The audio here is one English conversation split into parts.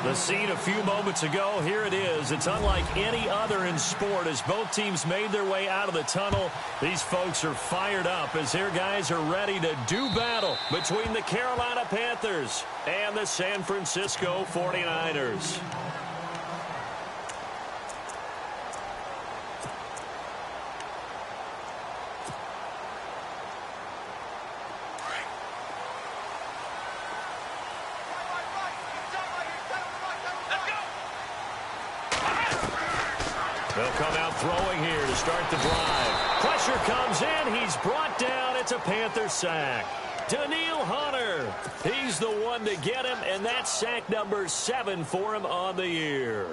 The scene a few moments ago, here it is. It's unlike any other in sport as both teams made their way out of the tunnel. These folks are fired up as their guys are ready to do battle between the Carolina Panthers and the San Francisco 49ers. They'll come out throwing here to start the drive. Pressure comes in. He's brought down. It's a Panther sack. Daniil Hunter. He's the one to get him, and that's sack number 7 for him on the year.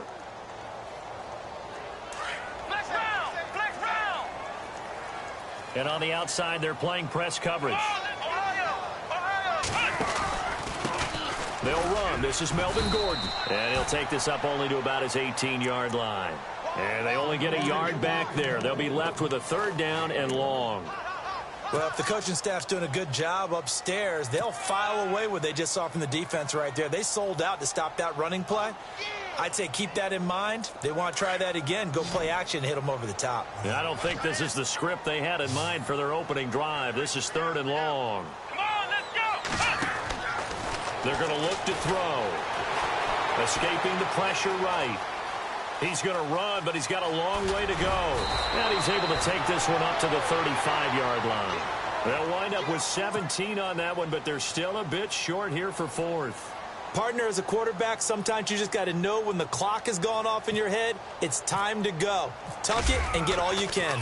And on the outside, they're playing press coverage. They'll run. This is Melvin Gordon. And he'll take this up only to about his 18-yard line. And they only get a yard back there. They'll be left with a 3rd down and long. Well, if the coaching staff's doing a good job upstairs, they'll file away what they just saw from the defense right there. They sold out to stop that running play. I'd say keep that in mind. They want to try that again. Go play action, hit them over the top. I don't think this is the script they had in mind for their opening drive. This is 3rd and long. Come on, let's go. They're going to look to throw. Escaping the pressure right. He's going to run, but he's got a long way to go. And he's able to take this one up to the 35-yard line. They'll wind up with 17 on that one, but they're still a bit short here for 4th. Partner, as a quarterback, sometimes you just got to know when the clock has gone off in your head, it's time to go. Tuck it and get all you can.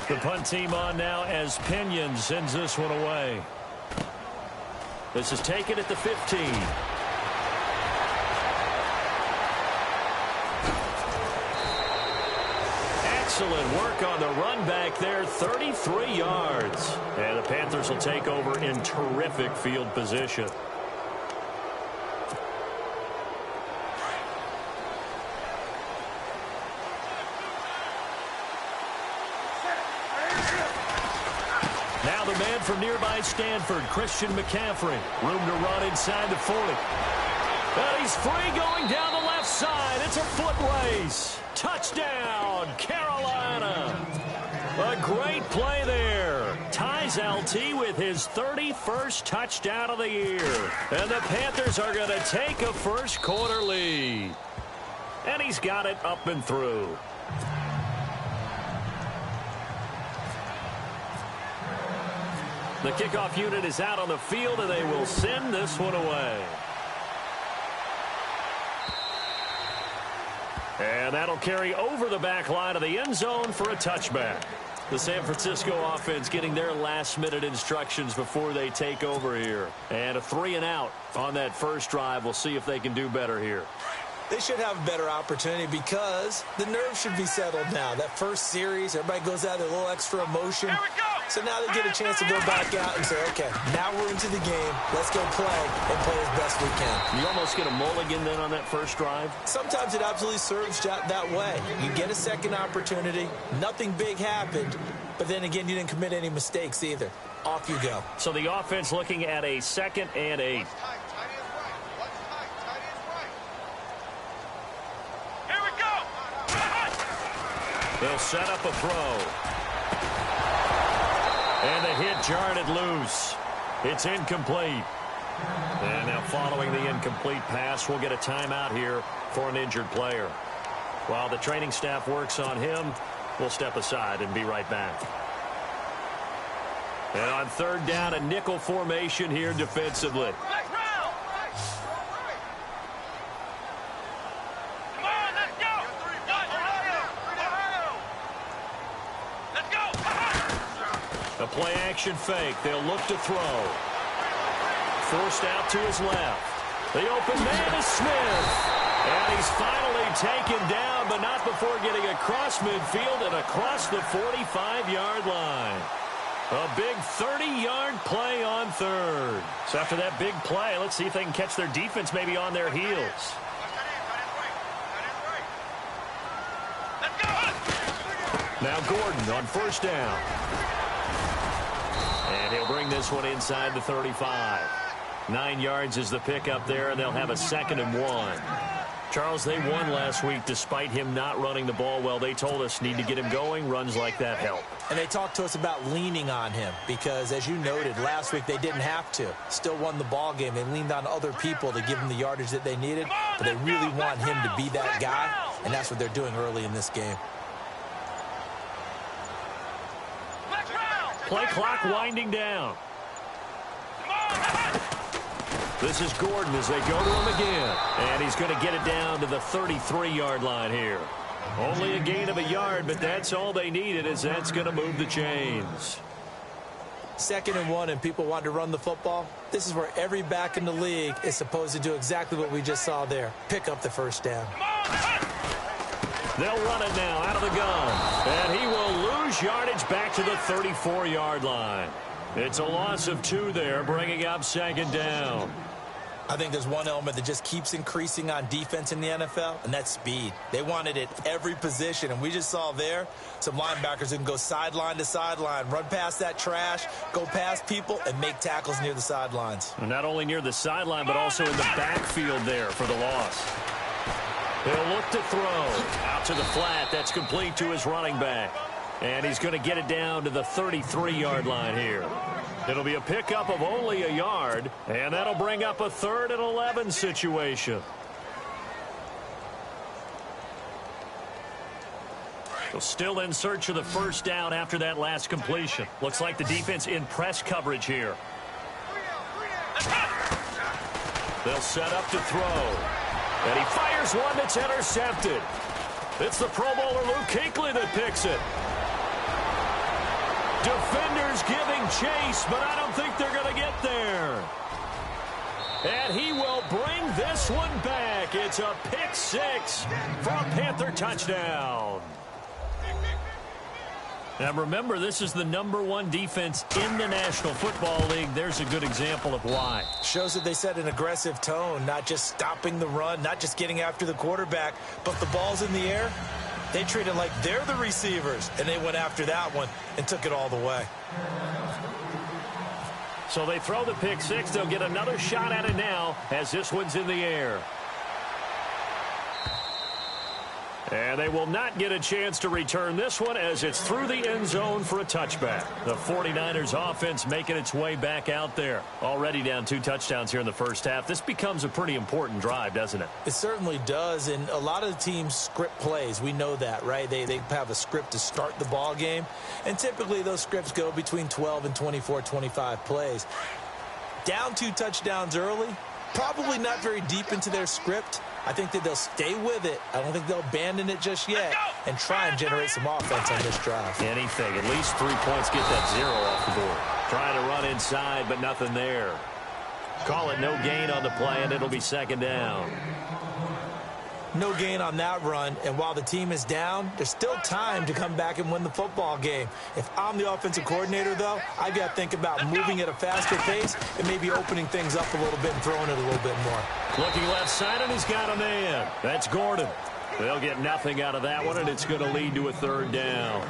The punt team on now as Pinion sends this one away. This is taken at the 15. Excellent work on the run back there, 33 yards. And the Panthers will take over in terrific field position. Now the man from nearby Stanford, Christian McCaffrey. Room to run inside the 40. And he's free going down the left side. It's a foot race. Touchdown, Carolina. A great play there. Ties LT with his 31st touchdown of the year. And the Panthers are going to take a first quarter lead. And he's got it up and through. The kickoff unit is out on the field, and they will send this one away. And that'll carry over the back line of the end zone for a touchback. The San Francisco offense getting their last-minute instructions before they take over here. And a 3-and-out on that first drive. We'll see if they can do better here. They should have a better opportunity because the nerves should be settled now. That first series, everybody goes out with a little extra emotion. So now they get a chance to go back out and say, okay, now we're into the game. Let's go play and play as best we can. You almost get a mulligan then on that first drive? Sometimes it absolutely serves that way. You get a second opportunity. Nothing big happened. But then again, you didn't commit any mistakes either. Off you go. So the offense looking at a 2nd and 8. They'll set up a throw. And the hit jarred it loose. It's incomplete. And now following the incomplete pass, we'll get a timeout here for an injured player. While the training staff works on him, we'll step aside and be right back. And on 3rd down, a nickel formation here defensively. A play-action fake. They'll look to throw. Forced out to his left. The open man is Smith. And he's finally taken down, but not before getting across midfield and across the 45-yard line. A big 30-yard play on 3rd. So after that big play, let's see if they can catch their defense maybe on their heels. Now Gordon on 1st down. And he'll bring this one inside the 35. 9 yards is the pickup there, and they'll have a 2nd and 1. Charles, they won last week despite him not running the ball well. They told us need to get him going. Runs like that help. And they talked to us about leaning on him because, as you noted, last week they didn't have to. Still won the ball game. They leaned on other people to give them the yardage that they needed, but they really want him to be that guy, and that's what they're doing early in this game. Play clock winding down. This is Gordon as they go to him again. And he's going to get it down to the 33-yard line here. Only a gain of a yard, but that's all they needed, as that's going to move the chains. 2nd and 1, and people want to run the football. This is where every back in the league is supposed to do exactly what we just saw there. Pick up the first down. They'll run it now out of the gun. And he will lose yardage back to the 34-yard line. It's a loss of 2 there, bringing up 2nd down. I think there's one element that just keeps increasing on defense in the NFL, and that's speed. They want it at every position, and we just saw there some linebackers who can go sideline to sideline, run past that trash, go past people, and make tackles near the sidelines. Not only near the sideline, but also in the backfield there for the loss. He'll look to throw. Out to the flat. That's complete to his running back. And he's going to get it down to the 33-yard line here. It'll be a pickup of only a yard, and that'll bring up a 3rd and 11 situation. So still in search of the first down after that last completion. Looks like the defense in press coverage here. They'll set up to throw. And he fires one that's intercepted. It's the Pro Bowler Luke Kuechly that picks it. Defenders giving chase, but I don't think they're going to get there. And he will bring this one back. It's a pick 6 for a Panther touchdown. Now remember, this is the #1 defense in the National Football League. There's a good example of why. Shows that they set an aggressive tone, not just stopping the run, not just getting after the quarterback, but the ball's in the air. They treat it like they're the receivers, and they went after that one and took it all the way. So they throw the pick 6. They'll get another shot at it now as this one's in the air. And they will not get a chance to return this one as it's through the end zone for a touchback. The 49ers offense making its way back out there. Already down 2 touchdowns here in the first half. This becomes a pretty important drive, doesn't it? It certainly does, and a lot of the teams script plays. We know that, right? They have a script to start the ball game, and typically those scripts go between 12 and 24, 25 plays. Down 2 touchdowns early, probably not very deep into their script. I think that they'll stay with it. I don't think they'll abandon it just yet and try and generate some offense on this drive. Anything. At least 3 points, get that 0 off the board. Trying to run inside, but nothing there. Call it no gain on the play, and it'll be 2nd down. No gain on that run, and while the team is down, there's still time to come back and win the football game. If I'm the offensive coordinator, though, I've got to think about moving at a faster pace and maybe opening things up a little bit and throwing it a little bit more. Looking left side, and he's got a man. That's Gordon. They'll get nothing out of that one, and it's going to lead to a 3rd down.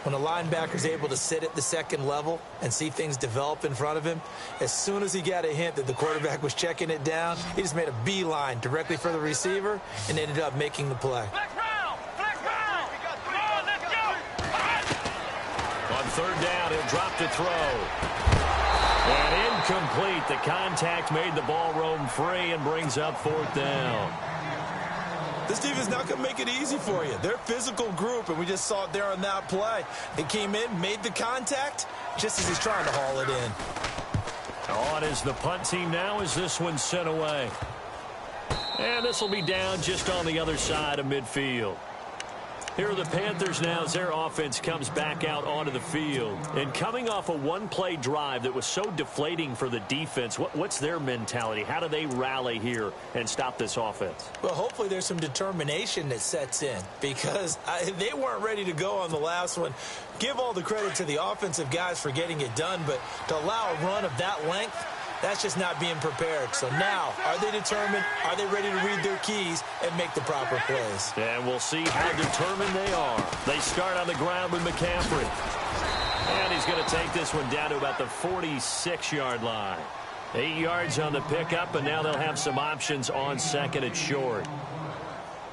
When a linebacker's able to sit at the 2nd level and see things develop in front of him, as soon as he got a hint that the quarterback was checking it down, he just made a beeline directly for the receiver and ended up making the play. On 3rd down, he'll drop to throw. And incomplete. The contact made the ball roam free and brings up 4th down. This team is not going to make it easy for you. They're a physical group, and we just saw it there on that play. They came in, made the contact, just as he's trying to haul it in. On is the punt team now as this one's sent away. And this will be down just on the other side of midfield. Here are the Panthers now as their offense comes back out onto the field. And coming off a 1-play drive that was so deflating for the defense, what's their mentality? How do they rally here and stop this offense? Well, hopefully there's some determination that sets in because they weren't ready to go on the last one. Give all the credit to the offensive guys for getting it done, but to allow a run of that length, that's just not being prepared. So now, are they determined? Are they ready to read their keys and make the proper plays? And we'll see how determined they are. They start on the ground with McCaffrey. And he's going to take this one down to about the 46-yard line. 8 yards on the pickup, and now they'll have some options on second and short.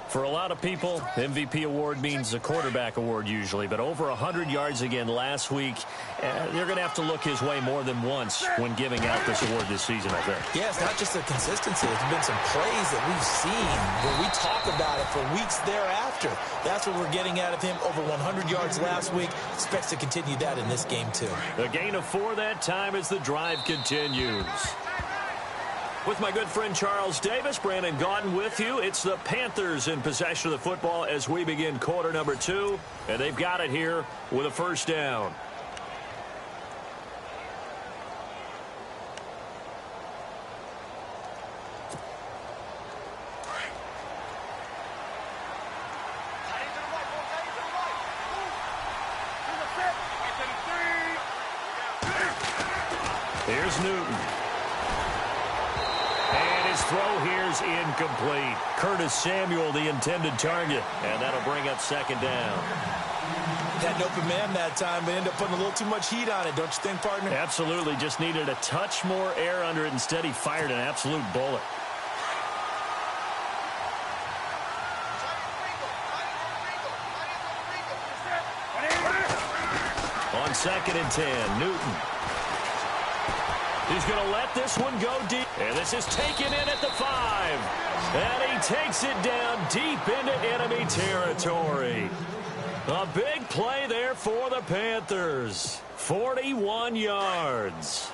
For a lot of people, MVP award means a quarterback award usually, but over 100 yards again last week. They're going to have to look his way more than once when giving out this award this season, I think. Yeah, it's not just the consistency. There's been some plays that we've seen where we talk about it for weeks thereafter. That's what we're getting out of him. Over 100 yards last week. Expects to continue that in this game, too. A gain of 4 that time as the drive continues. With my good friend Charles Davis, Brandon Gaudin with you. It's the Panthers in possession of the football as we begin quarter number 2. And they've got it here with a first down. Here's Newton. Throw here's incomplete. Curtis Samuel, the intended target, and that'll bring up second down. Had an open man that time, but ended up putting a little too much heat on it, don't you think, partner? Absolutely. Just needed a touch more air under it. Instead, he fired an absolute bullet. On second and 10, Newton. He's going to let this one go deep. And this is taken in at the 5. And he takes it down deep into enemy territory. A big play there for the Panthers. 41 yards.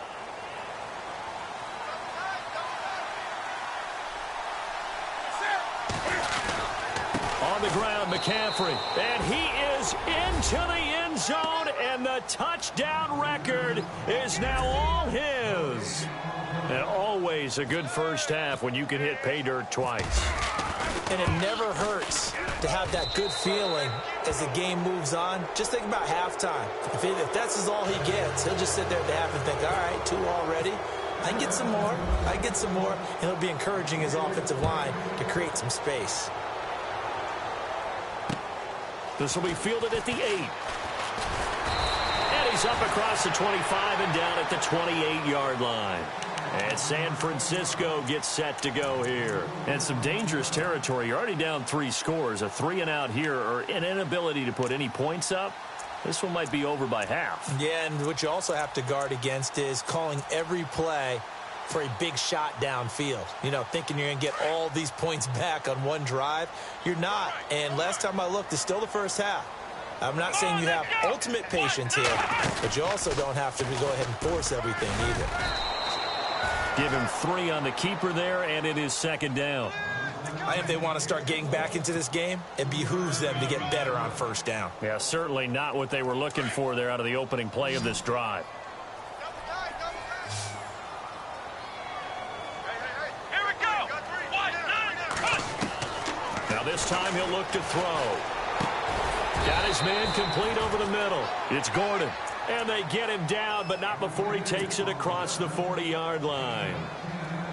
On the ground, McCaffrey. And he is into the end zone, and the touchdown record is now all his. And always a good first half when you can hit pay dirt twice. And it never hurts to have that good feeling as the game moves on. Just think about halftime. If that's all he gets, he'll just sit there at the half and think, all right, 2 already. I can get some more. I can get some more. And he'll be encouraging his offensive line to create some space. This will be fielded at the 8. And he's up across the 25 and down at the 28-yard line. And San Francisco gets set to go here. And some dangerous territory. You're already down 3 scores. A 3-and-out here, or an inability to put any points up. This one might be over by half. Yeah, and what you also have to guard against is calling every play for a big shot downfield. You know, thinking you're going to get all these points back on one drive. You're not. And last time I looked, it's still the first half. I'm not saying you have ultimate patience here, but you also don't have to go ahead and force everything either. Give him 3 on the keeper there, and it is second down. I think if they want to start getting back into this game, it behooves them to get better on first down. Yeah, certainly not what they were looking for there out of the opening play of this drive. Now this time he'll look to throw. Got his man complete over the middle. It's Gordon. And they get him down, but not before he takes it across the 40-yard line.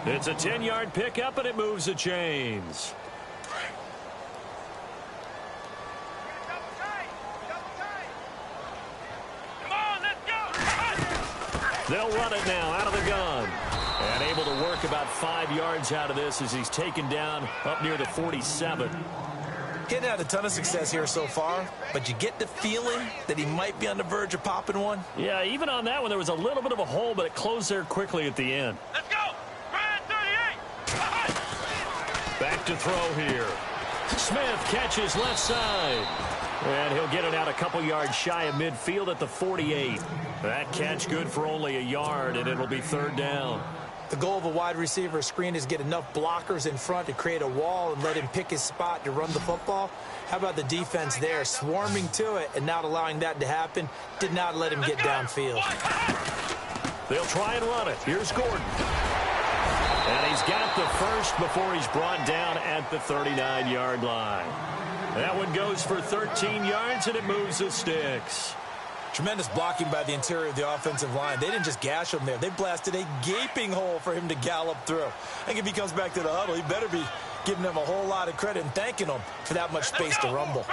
It's a 10-yard pickup, and it moves the chains. Come on, let's go. They'll run it now out of the gun. And able to work about 5 yards out of this as he's taken down up near the 47. Getting had a ton of success here so far, but you get the feeling that he might be on the verge of popping one. Yeah, even on that one, there was a little bit of a hole, but it closed there quickly at the end. Let's go. Ryan 38. Back to throw here. Smith catches left side. And he'll get it out a couple yards shy of midfield at the 48. That catch good for only a yard, and it'll be third down. The goal of a wide receiver screen is get enough blockers in front to create a wall and let him pick his spot to run the football. How about the defense there, swarming to it and not allowing that to happen? Did not let him get downfield. They'll try and run it. Here's Gordon. And he's got the first before he's brought down at the 39-yard line. That one goes for 13 yards, and it moves the sticks. Tremendous blocking by the interior of the offensive line. They didn't just gash him there. They blasted a gaping hole for him to gallop through. I think if he comes back to the huddle, he better be giving them a whole lot of credit and thanking them for that much space to rumble.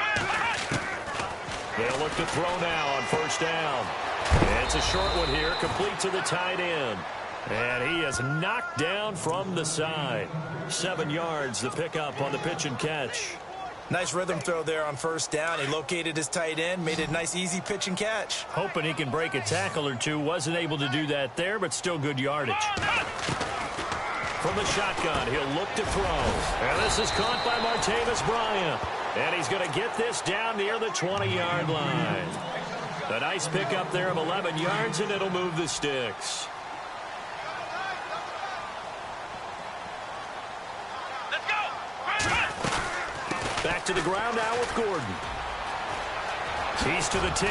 They'll look to throw now on first down. It's a short one here, complete to the tight end. And he is knocked down from the side. 7 yards the pickup on the pitch and catch. Nice rhythm throw there on first down. He located his tight end, made it a nice, easy pitch and catch. Hoping he can break a tackle or two. Wasn't able to do that there, but still good yardage. From the shotgun, he'll look to throw. And this is caught by Martavis Bryant. And he's going to get this down near the 20-yard line. A nice pickup there of 11 yards, and it'll move the sticks. Back to the ground now with Gordon. He's to the 10.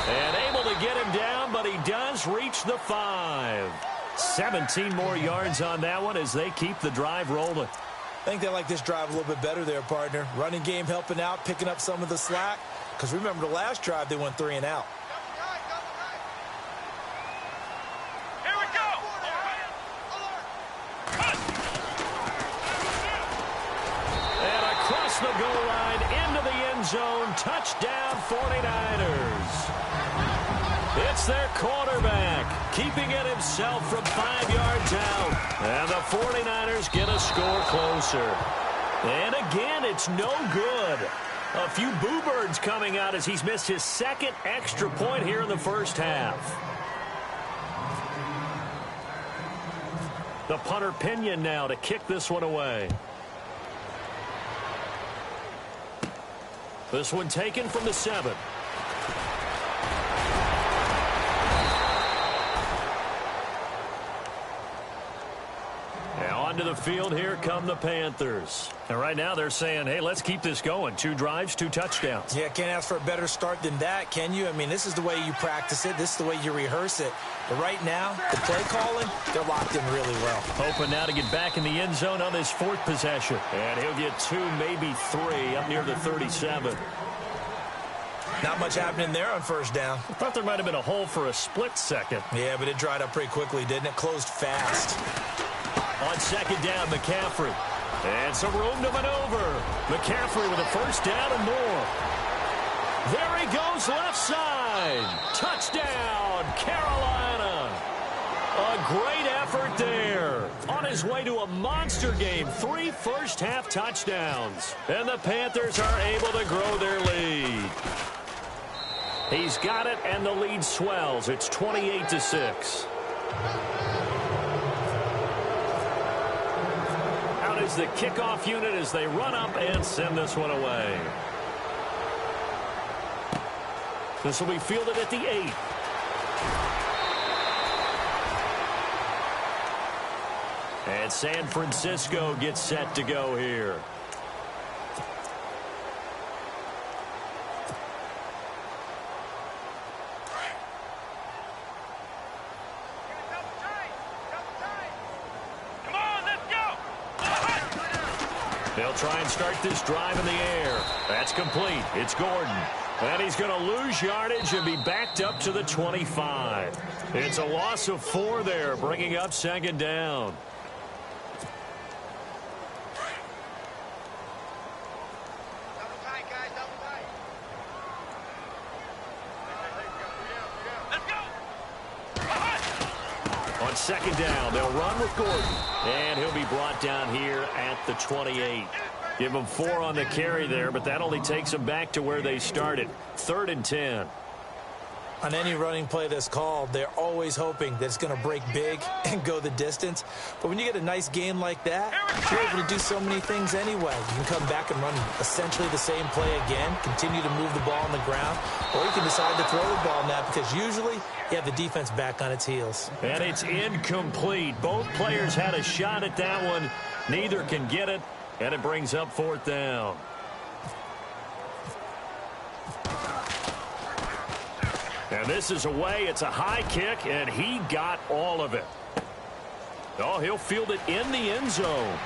And able to get him down, but he does reach the 5. 17 more yards on that one as they keep the drive rolling. I think they like this drive a little bit better there, partner. Running game helping out, picking up some of the slack. Because remember the last drive, they went 3 and out. Here we go. And across the goal line into the end zone. Touchdown 49ers. It's their quarterback, keeping it himself from 5 yards out. And the 49ers get a score closer. And again, it's no good. A few boo birds coming out as he's missed his second extra point here in the first half. The punter Pinion now to kick this one away. This one taken from the 7. Onto the field, here come the Panthers. And right now they're saying, hey, let's keep this going. 2 drives, 2 touchdowns. Yeah, can't ask for a better start than that, can you? I mean, this is the way you practice it. This is the way you rehearse it. But right now, the play calling, they're locked in really well. Hoping now to get back in the end zone on this 4th possession. And he'll get 2, maybe 3 up near the 37. Not much happening there on first down. I thought there might have been a hole for a split second. Yeah, but it dried up pretty quickly, didn't it? Closed fast. On second down, McCaffrey. And some room to maneuver. McCaffrey with a first down and more. There he goes left side. Touchdown, Carolina. A great effort there. On his way to a monster game. 3 first-half touchdowns. And the Panthers are able to grow their lead. He's got it, and the lead swells. It's 28-6. Is the kickoff unit as they run up and send this one away. This will be fielded at the 8. And San Francisco gets set to go here. They'll try and start this drive in the air. That's complete. It's Gordon. And he's going to lose yardage and be backed up to the 25. It's a loss of 4 there, bringing up second down. On second down, they'll run with Gordon. And he'll be brought down here at the 28. Give him 4 on the carry there, but that only takes them back to where they started. 3rd and 10. On any running play that's called, they're always hoping that it's going to break big and go the distance. But when you get a nice game like that, you're able to do so many things anyway. You can come back and run essentially the same play again, continue to move the ball on the ground, or you can decide to throw the ball now because usually you have the defense back on its heels. And it's incomplete. Both players had a shot at that one. Neither can get it, and it brings up 4th down. And this is away. It's a high kick, and he got all of it. Oh, he'll field it in the end zone.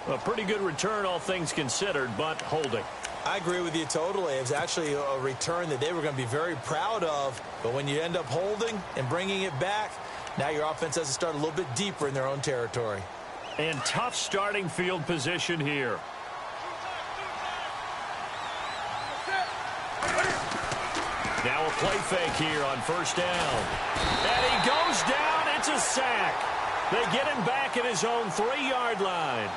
A pretty good return, all things considered, but holding. I agree with you totally. It was actually a return that they were going to be very proud of. But when you end up holding and bringing it back, now your offense has to start a little bit deeper in their own territory. And tough starting field position here. Now a play fake here on first down. And he goes down. It's a sack. They get him back at his own 3-yard line.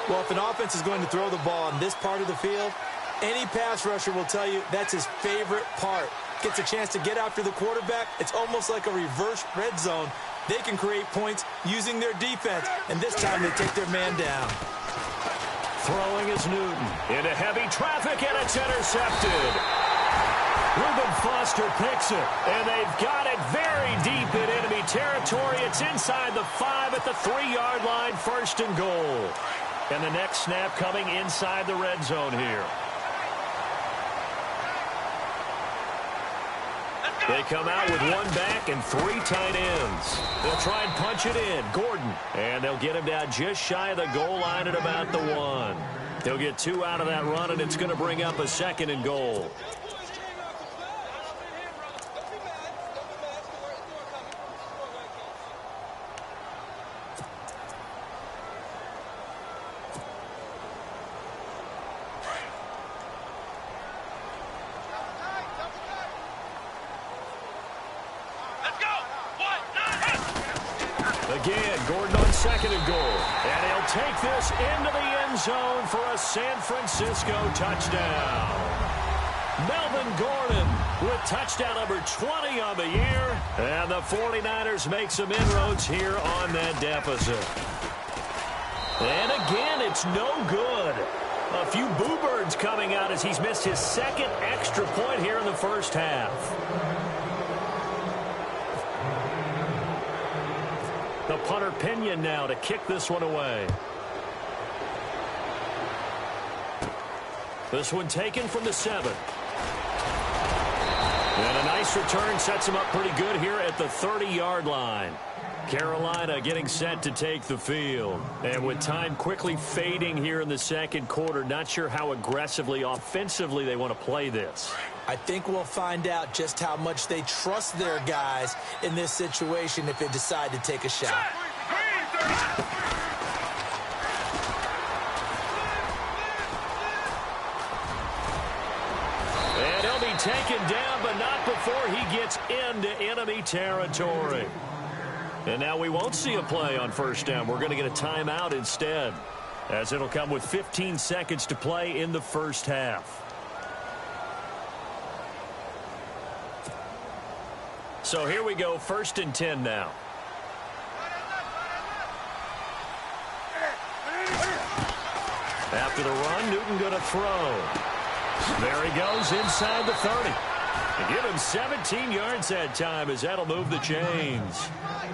Well, if an offense is going to throw the ball on this part of the field, any pass rusher will tell you that's his favorite part. Gets a chance to get after the quarterback. It's almost like a reverse red zone. They can create points using their defense, and this time they take their man down. Throwing is Newton into heavy traffic, and it's intercepted. Reuben Foster picks it, and they've got it very deep in enemy territory. It's inside the 5 at the 3-yard line, 1st and goal. And the next snap coming inside the red zone here. They come out with 1 back and 3 tight ends. They'll try and punch it in. Gordon. And they'll get him down just shy of the goal line at about the 1. They'll get 2 out of that run, and it's going to bring up a 2nd and goal. Again, Gordon on 2nd and goal. And he'll take this into the end zone for a San Francisco touchdown. Melvin Gordon with touchdown number 20 on the year. And the 49ers make some inroads here on that deficit. And again, it's no good. A few boo birds coming out as he's missed his 2nd extra point here in the first half. The punter Pinion now to kick this one away. This one taken from the 7. And a nice return sets him up pretty good here at the 30-yard line. Carolina getting set to take the field. And with time quickly fading here in the 2nd quarter, not sure how aggressively, offensively they want to play this. I think we'll find out just how much they trust their guys in this situation if they decide to take a shot. And he'll be taken down, but not before he gets into enemy territory. And now we won't see a play on first down. We're going to get a timeout instead, as it'll come with 15 seconds to play in the first half. So here we go, 1st and 10 now. After the run, Newton going to throw. There he goes inside the 30. And give him 17 yards that time, as that'll move the chains.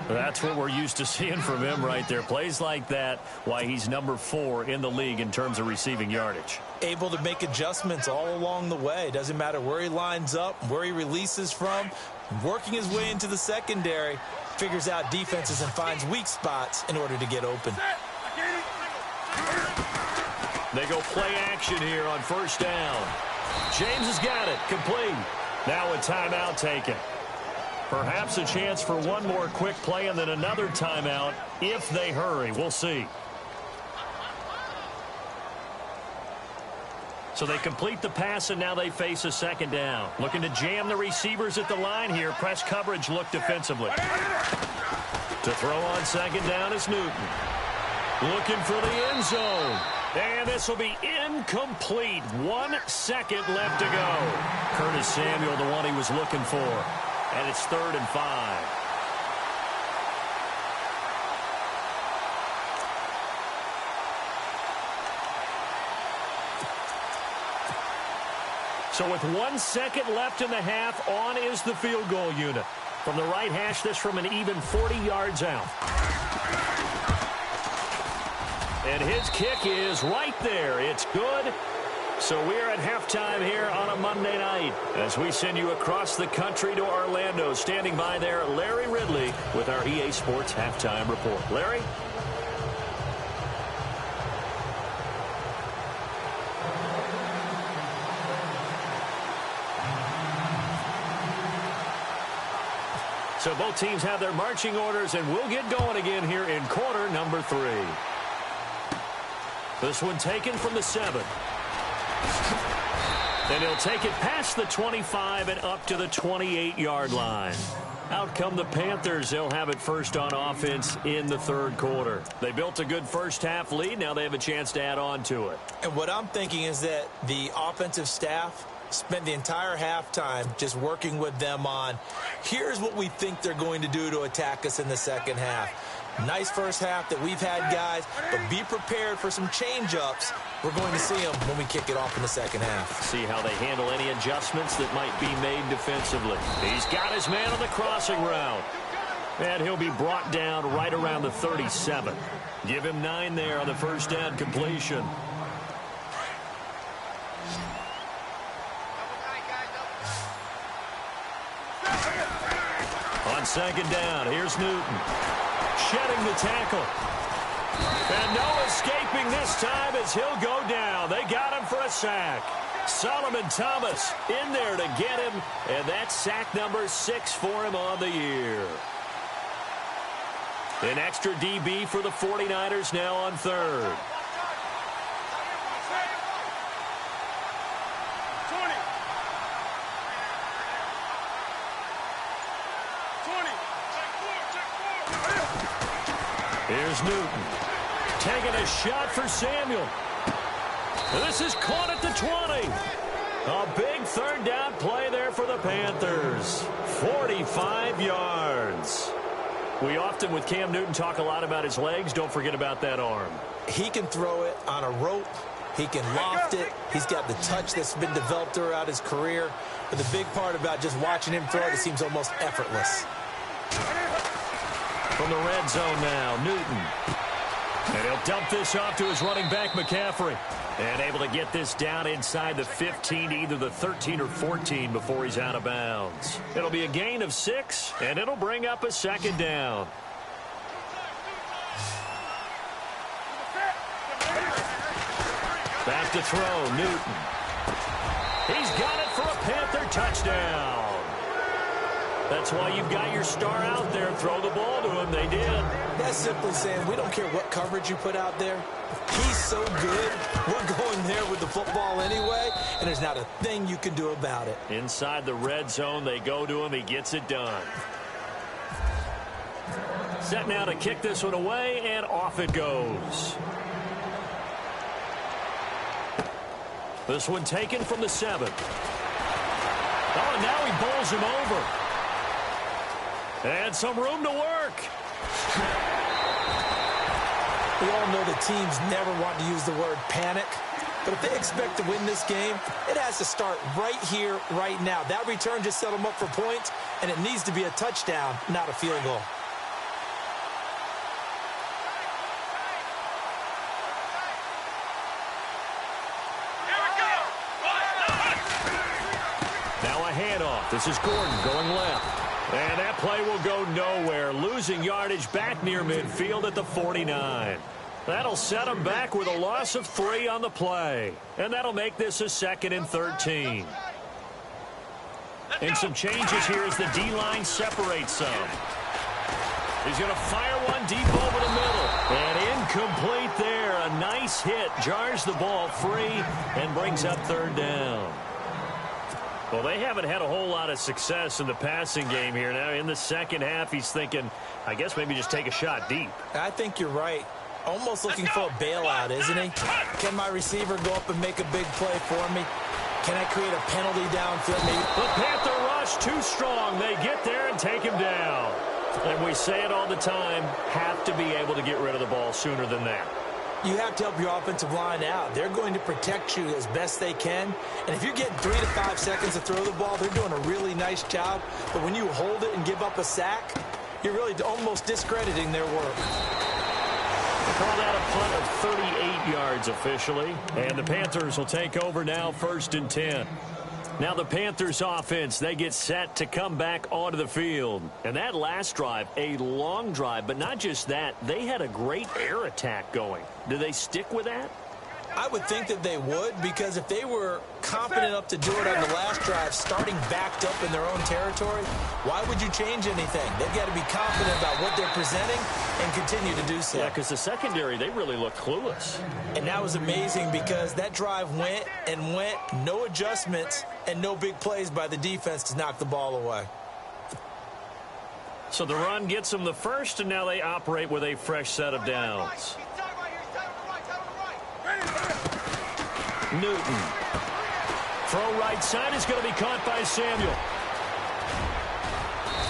That's what we're used to seeing from him right there. Plays like that, why he's number 4 in the league in terms of receiving yardage. Able to make adjustments all along the way. Doesn't matter where he lines up, where he releases from. Working his way into the secondary, figures out defenses and finds weak spots in order to get open. They go play action here on first down. James has got it, complete. Now a timeout taken. Perhaps a chance for one more quick play and then another timeout if they hurry. We'll see. So they complete the pass, and now they face a 2nd down. Looking to jam the receivers at the line here. Press coverage look defensively. To throw on 2nd down is Newton. Looking for the end zone. And this will be incomplete. 1 second left to go. Curtis Samuel, the one he was looking for. And it's 3rd and 5. So with 1 second left in the half, on is the field goal unit. From the right hash, this from an even 40 yards out. And his kick is right there. It's good. So we're at halftime here on a Monday night as we send you across the country to Orlando. Standing by there, Larry Ridley with our EA Sports Halftime Report. Larry? So both teams have their marching orders, and we'll get going again here in quarter number 3. This one taken from the 7. And he'll take it past the 25 and up to the 28-yard line. Out come the Panthers. They'll have it first on offense in the third quarter. They built a good first-half lead. Now they have a chance to add on to it. And what I'm thinking is that the offensive staff spent the entire halftime just working with them on, here's what we think they're going to do to attack us in the second half. Nice first half that we've had, guys, but be prepared for some change-ups. We're going to see them when we kick it off in the second half. See how they handle any adjustments that might be made defensively. He's got his man on the crossing route. And he'll be brought down right around the 37. Give him 9 there on the first down completion. On second down, here's Newton. Shedding the tackle. And no escaping this time as he'll go down. They got him for a sack. Solomon Thomas in there to get him, and that's sack number 6 for him on the year. An extra DB for the 49ers now on third. Here's Newton. Taking a shot for Samuel. This is caught at the 20. A big third down play there for the Panthers. 45 yards. We often, with Cam Newton, talk a lot about his legs. Don't forget about that arm. He can throw it on a rope. He can loft it. He's got the touch that's been developed throughout his career. But the big part about just watching him throw it, it seems almost effortless. From the red zone now, Newton. And he'll dump this off to his running back, McCaffrey. And able to get this down inside the 15, either the 13 or 14 before he's out of bounds. It'll be a gain of 6, and it'll bring up a second down. Back to throw, Newton. He's got it for a Panther touchdown. That's why you've got your star out there. Throw the ball to him. They did. That's simply saying we don't care what coverage you put out there. He's so good. We're going there with the football anyway, and there's not a thing you can do about it. Inside the red zone, they go to him. He gets it done. Set now to kick this one away, and off it goes. This one taken from the 7. Oh, and now he bowls him over. And some room to work. We all know the teams never want to use the word panic. But if they expect to win this game, it has to start right here, right now. That return just set them up for points, and it needs to be a touchdown, not a field goal. Now a handoff. This is Gordon going left. And that play will go nowhere. Losing yardage back near midfield at the 49. That'll set them back with a loss of 3 on the play. And that'll make this a 2nd and 13. And some changes here as the D-line separates some. He's going to fire one deep over the middle. And incomplete there. A nice hit. Jars the ball free and brings up 3rd down. Well, they haven't had a whole lot of success in the passing game here. Now, in the second half, he's thinking, I guess maybe just take a shot deep. I think you're right. Almost looking for a bailout, isn't he? Can my receiver go up and make a big play for me? Can I create a penalty downfield? Maybe? The Panther rush too strong. They get there and take him down. And we say it all the time, have to be able to get rid of the ball sooner than that. You have to help your offensive line out. They're going to protect you as best they can. And if you're getting 3 to 5 seconds to throw the ball, they're doing a really nice job. But when you hold it and give up a sack, you're really almost discrediting their work. They call that a punt of 38 yards officially. And the Panthers will take over now, 1st and 10. Now the Panthers offense, they get set to come back onto the field. And that last drive, a long drive, but not just that. They had a great air attack going. Do they stick with that? I would think that they would, because if they were confident enough to do it on the last drive, starting backed up in their own territory, why would you change anything? They've got to be confident about what they're presenting and continue to do so. Yeah, because the secondary, they really look clueless. And that was amazing because that drive went and went, no adjustments, and no big plays by the defense to knock the ball away. So the run gets them the first, and now they operate with a fresh set of downs. Newton. Throw right side is going to be caught by Samuel.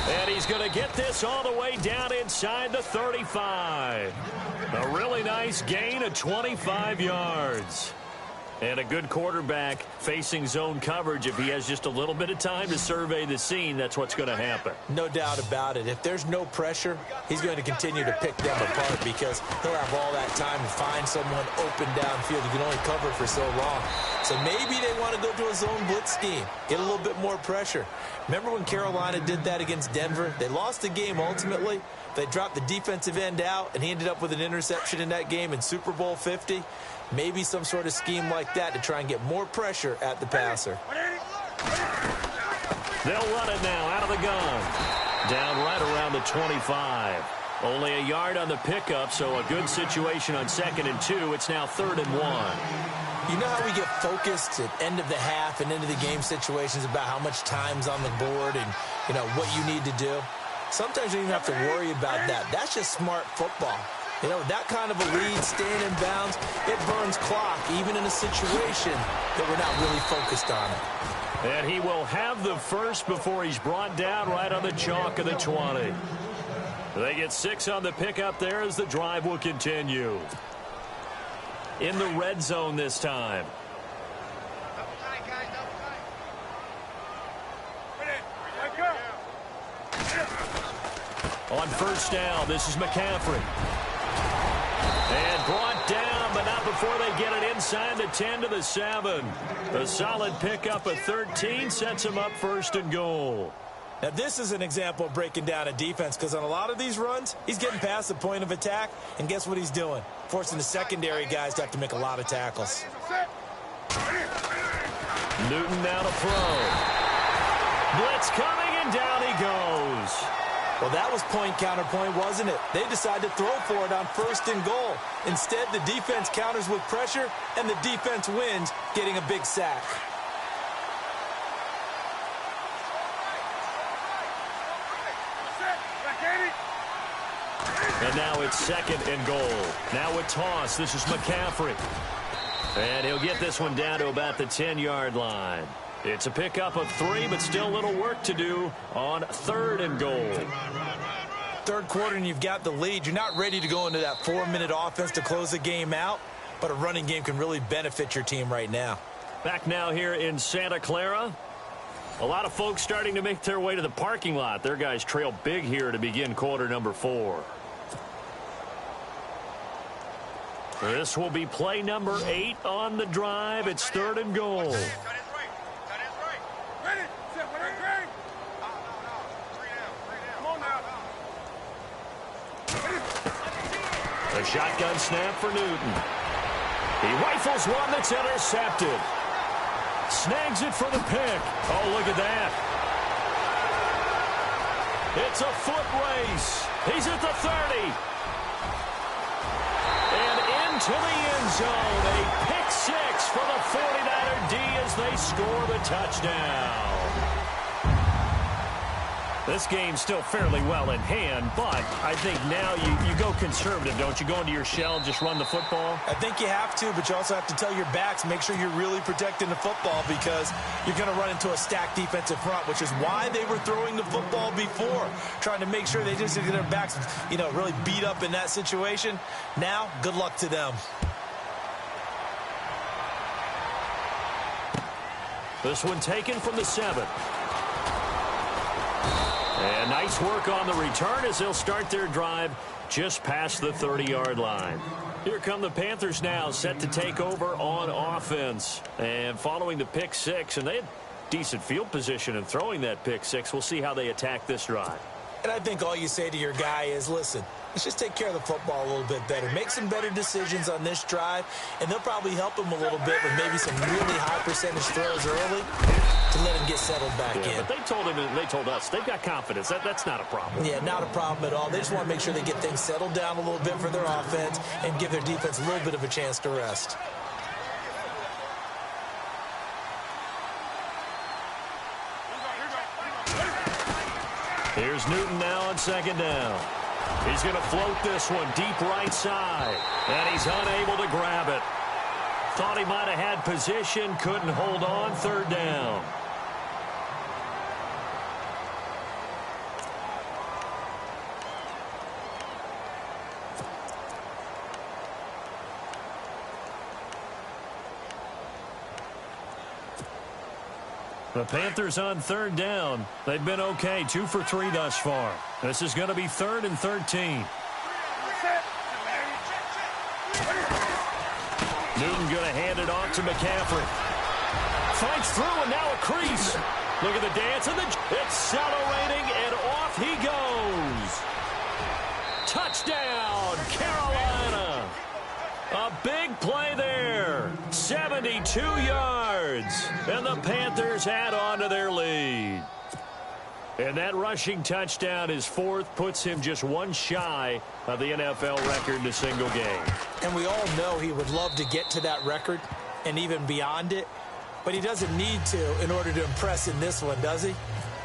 And he's going to get this all the way down inside the 35. A really nice gain of 25 yards. And a good quarterback facing zone coverage. If he has just a little bit of time to survey the scene, that's what's going to happen. No doubt about it. If there's no pressure, he's going to continue to pick them apart because he'll have all that time to find someone open downfield. You can only cover for so long. So maybe they want to go to a zone blitz scheme, get a little bit more pressure. Remember when Carolina did that against Denver? They lost the game ultimately. They dropped the defensive end out, and he ended up with an interception in that game in Super Bowl 50. Maybe some sort of scheme like that to try and get more pressure at the passer. They'll run it now out of the gun. Down right around the 25. Only a yard on the pickup, so a good situation on 2nd and 2. It's now 3rd and 1. You know how we get focused at end of the half and into the game situations about how much time's on the board and, you know, what you need to do? Sometimes you don't even have to worry about that. That's just smart football. You know, that kind of a lead, staying in bounds, it burns clock, even in a situation that we're not really focused on it. And he will have the first before he's brought down right on the chalk of the 20. They get 6 on the pickup there as the drive will continue. In the red zone this time. On first down, this is McCaffrey. And brought down, but not before they get it inside the 10 to the 7. A solid pickup of 13 sets him up 1st and goal. Now, this is an example of breaking down a defense because on a lot of these runs, he's getting past the point of attack, and guess what he's doing? Forcing the secondary guys to have to make a lot of tackles. Newton now to throw. Blitz coming, and down he goes. Well, that was point counterpoint, wasn't it? They decided to throw for it on 1st and goal. Instead, the defense counters with pressure, and the defense wins, getting a big sack. And now it's 2nd and goal. Now a toss. This is McCaffrey. And he'll get this one down to about the 10-yard line. It's a pickup of 3, but still a little work to do on 3rd and goal. Third quarter and you've got the lead. You're not ready to go into that 4-minute offense to close the game out, but a running game can really benefit your team right now. Back now here in Santa Clara. A lot of folks starting to make their way to the parking lot. Their guys trail big here to begin quarter number 4. This will be play number 8 on the drive. It's 3rd and goal. A shotgun snap for Newton. He rifles one that's intercepted. Snags it for the pick. Oh, look at that. It's a foot race. He's at the 30. And into the end zone. A pick 6 for the 49er D as they score the touchdown. This game's still fairly well in hand, but I think now you go conservative, don't you? Go into your shell and just run the football? I think you have to, but you also have to tell your backs, make sure you're really protecting the football because you're going to run into a stacked defensive front, which is why they were throwing the football before, trying to make sure they just get their backs, you know, really beat up in that situation. Now, good luck to them. This one taken from the 7. And nice work on the return as they'll start their drive just past the 30-yard line. Here come the Panthers now, set to take over on offense. And following the pick 6, and they had decent field position in throwing that pick 6. We'll see how they attack this drive. And I think all you say to your guy is, listen, let's just take care of the football a little bit better. Make some better decisions on this drive, and they'll probably help him a little bit with maybe some really high percentage throws early to let him get settled back in. But they told him and they told us they've got confidence. That's not a problem. Yeah, not a problem at all. They just want to make sure they get things settled down a little bit for their offense and give their defense a little bit of a chance to rest. Here's Newton now on second down. He's going to float this one deep right side, and he's unable to grab it. Thought he might have had position, couldn't hold on, third down. The Panthers on third down. They've been okay, 2 for 3 thus far. This is going to be 3rd and 13. Newton going to hand it off to McCaffrey. Fights through and now a crease. Look at the dance and accelerating and off he goes. Touchdown, Carolina. A big play there. 72 yards. And the Panthers add on to their lead. And that rushing touchdown is 4th, puts him just one shy of the NFL record in a single game. And we all know he would love to get to that record and even beyond it, but he doesn't need to in order to impress in this one, does he?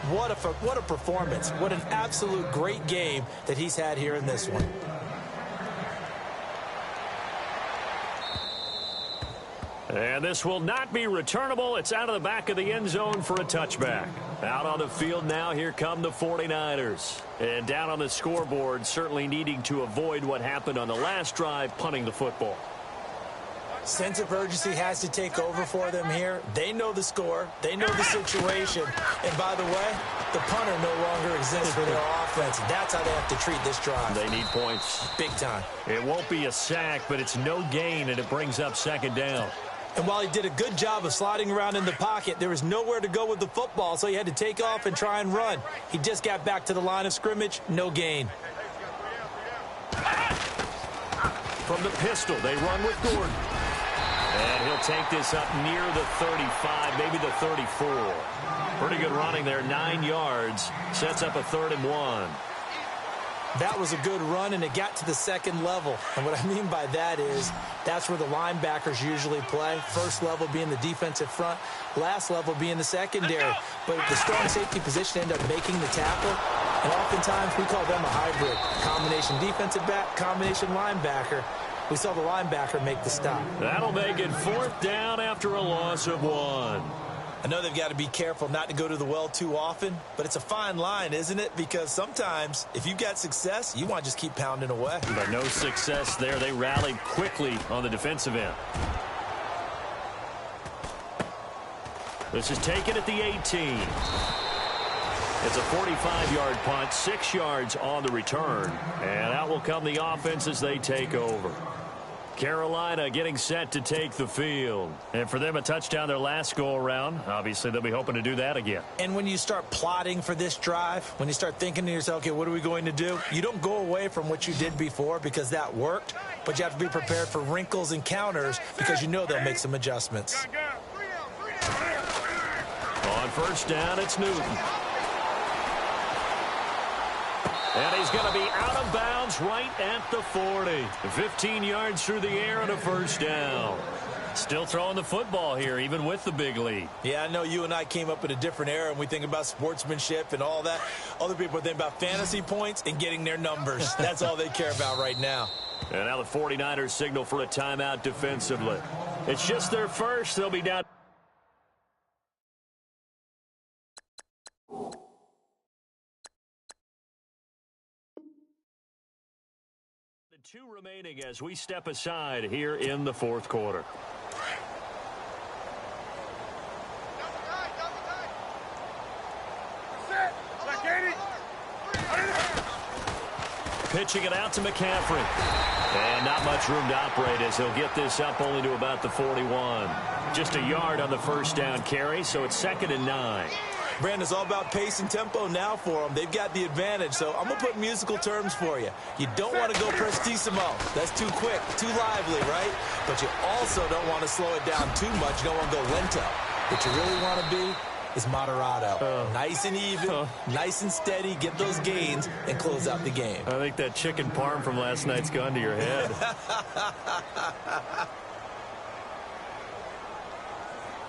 What a performance. What an absolute great game that he's had here in this one. And this will not be returnable. It's out of the back of the end zone for a touchback. Out on the field now, here come the 49ers. And down on the scoreboard, certainly needing to avoid what happened on the last drive, punting the football. Sense of urgency has to take over for them here. They know the score. They know the situation. And by the way, the punter no longer exists for their offense. That's how they have to treat this drive. They need points. Big time. It won't be a sack, but it's no gain, and it brings up second down. And while he did a good job of sliding around in the pocket, there was nowhere to go with the football, so he had to take off and try and run. He just got back to the line of scrimmage, no gain. From the pistol, they run with Gordon. And he'll take this up near the 35, maybe the 34. Pretty good running there, 9 yards. Sets up a 3rd and 1. That was a good run, and it got to the second level. And what I mean by that is that's where the linebackers usually play. First level being the defensive front, last level being the secondary. But the strong safety position ended up making the tackle. And oftentimes we call them a hybrid. Combination defensive back, combination linebacker. We saw the linebacker make the stop. That'll make it 4th down after a loss of 1. I know they've got to be careful not to go to the well too often, but it's a fine line, isn't it? Because sometimes if you've got success, you want to just keep pounding away. But no success there. They rallied quickly on the defensive end. This is taken at the 18. It's a 45-yard punt, 6 yards on the return. And out will come the offense as they take over. Carolina getting set to take the field. And for them, a touchdown their last go-around. Obviously, they'll be hoping to do that again. And when you start plotting for this drive, when you start thinking to yourself, okay, what are we going to do? You don't go away from what you did before because that worked, but you have to be prepared for wrinkles and counters because you know they'll make some adjustments. On first down, it's Newton. And he's going to be out of bounds right at the 40. 15 yards through the air and a first down. Still throwing the football here, even with the big lead. Yeah, I know you and I came up in a different era, and we think about sportsmanship and all that. Other people think about fantasy points and getting their numbers. That's all they care about right now. And now the 49ers signal for a timeout defensively. It's just their first. They'll be down. Two remaining as we step aside here in the fourth quarter. Pitching it out to McCaffrey. And not much room to operate as he'll get this up only to about the 41. Just a yard on the first down carry, so it's 2nd and 9. Brandon, it's all about pace and tempo now for them. They've got the advantage, so I'm going to put musical terms for you. You don't want to go prestissimo. That's too quick, too lively, right? But you also don't want to slow it down too much. You don't want to go lento. What you really want to be is moderato. Nice and even, nice and steady, get those gains, and close out the game. I think that chicken parm from last night's gone to your head.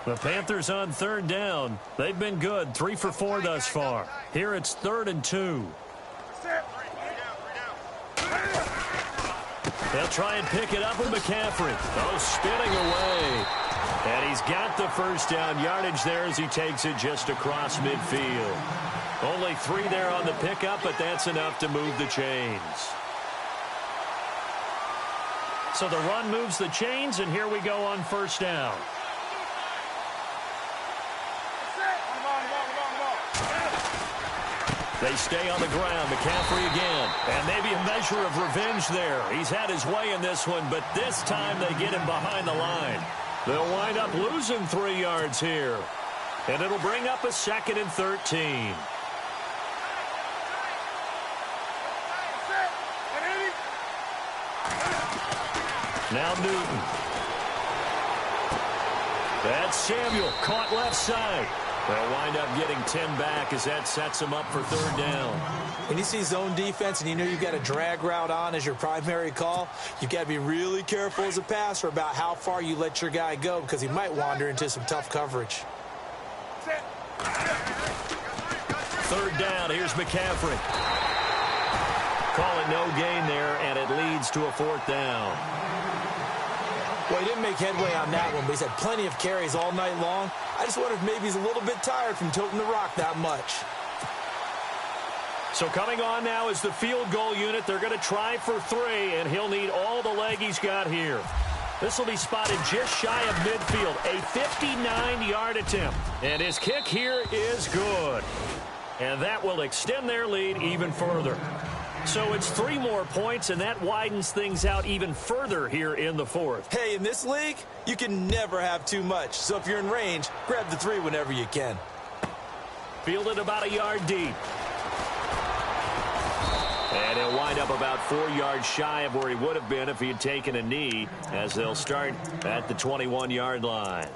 The Panthers on third down. They've been good, 3 for 4 thus far. Here it's 3rd and 2. They'll try and pick it up with McCaffrey. Oh, spinning away. And he's got the first down yardage there as he takes it just across midfield. Only 3 there on the pickup, but that's enough to move the chains. So the run moves the chains, and here we go on first down. They stay on the ground. McCaffrey again. And maybe a measure of revenge there. He's had his way in this one, but this time they get him behind the line. They'll wind up losing 3 yards here. And it'll bring up a 2nd and 13. Now Newton. That's Samuel. Caught left side. They'll wind up getting 10 back as that sets them up for 3rd down. When you see zone defense and you know you've got a drag route on as your primary call, you've got to be really careful as a passer about how far you let your guy go because he might wander into some tough coverage. 3rd down. Here's McCaffrey. Calling no gain there, and it leads to a 4th down. Well, he didn't make headway on that one, but he's had plenty of carries all night long. I just wonder if maybe he's a little bit tired from toting the rock that much. So coming on now is the field goal unit. They're going to try for 3, and he'll need all the leg he's got here. This will be spotted just shy of midfield. A 59-yard attempt. And his kick here is good. And that will extend their lead even further. So it's 3 more points, and that widens things out even further here in the 4th. Hey, in this league, you can never have too much. So if you're in range, grab the 3 whenever you can. Fielded about a yard deep. And he'll wind up about 4 yards shy of where he would have been if he had taken a knee, as they'll start at the 21-yard line.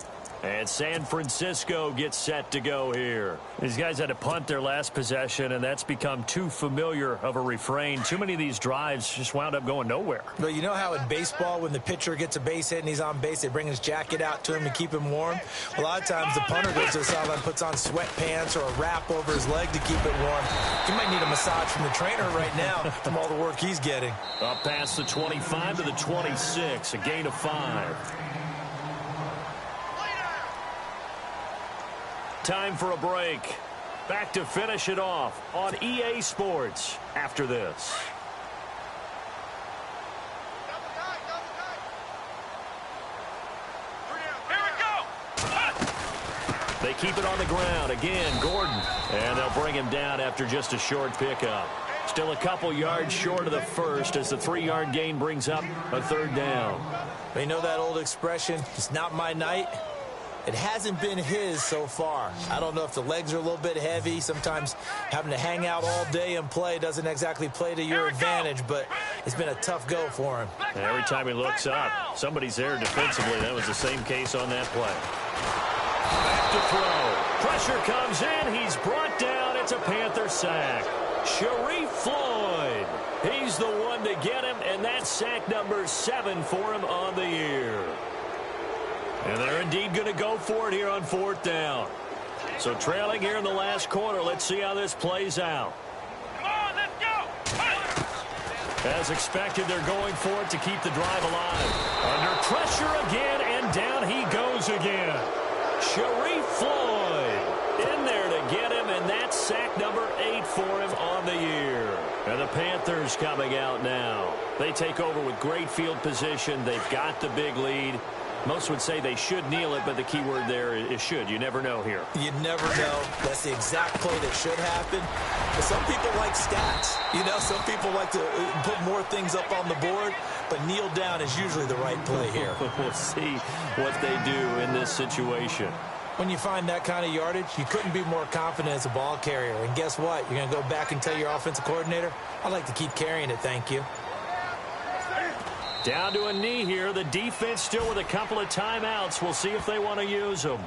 And San Francisco gets set to go here. These guys had to punt their last possession, and that's become too familiar of a refrain. Too many of these drives just wound up going nowhere. But you know how in baseball, when the pitcher gets a base hit and he's on base, they bring his jacket out to him to keep him warm? A lot of times the punter goes to the sideline, puts on sweatpants or a wrap over his leg to keep it warm. He might need a massage from the trainer right now from all the work he's getting. Up past the 25 to the 26, a gain of 5. Time for a break. Back to finish it off on EA Sports after this. Here we go. They keep it on the ground. Again, Gordon. And they'll bring him down after just a short pickup. Still a couple yards short of the first as the 3-yard gain brings up a 3rd down. You know that old expression, it's not my night? It hasn't been his so far. I don't know if the legs are a little bit heavy. Sometimes having to hang out all day and play doesn't exactly play to your advantage, but it's been a tough go for him. And every time he looks up, somebody's there defensively. That was the same case on that play. Back to throw. Pressure comes in. He's brought down. It's a Panther sack. Sharif Floyd. He's the one to get him, and that's sack number 7 for him on the year. And they're indeed going to go for it here on 4th down. So trailing here in the last quarter. Let's see how this plays out. Come on, let's go. As expected, they're going for it to keep the drive alive. Under pressure again, and down he goes again. Sharif Floyd in there to get him, and that's sack number 8 for him on the year. And the Panthers coming out now. They take over with great field position. They've got the big lead. Most would say they should kneel it, but the key word there is should. You never know here. You never know. That's the exact play that should happen. But some people like stats. You know, some people like to put more things up on the board, but kneel down is usually the right play here. We'll see what they do in this situation. When you find that kind of yardage, you couldn't be more confident as a ball carrier. And guess what? You're going to go back and tell your offensive coordinator, I'd like to keep carrying it, thank you. Down to a knee here. The defense still with a couple of timeouts. We'll see if they want to use them.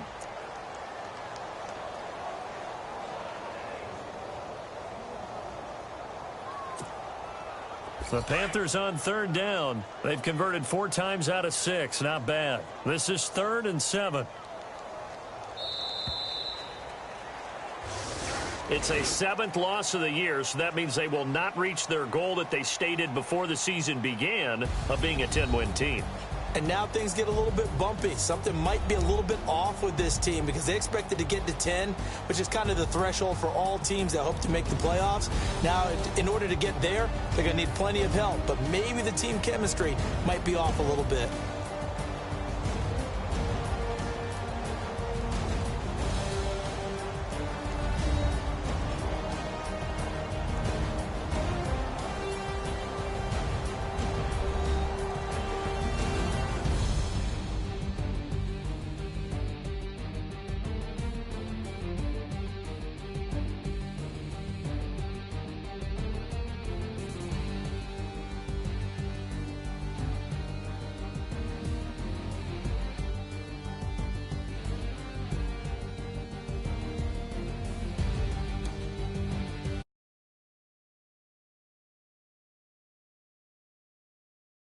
The Panthers on third down. They've converted 4 times out of 6. Not bad. This is 3rd and 7. It's a 7th loss of the year, so that means they will not reach their goal that they stated before the season began of being a 10-win team. And now things get a little bit bumpy. Something might be a little bit off with this team because they expected to get to 10, which is kind of the threshold for all teams that hope to make the playoffs. Now, in order to get there, they're going to need plenty of help. But maybe the team chemistry might be off a little bit.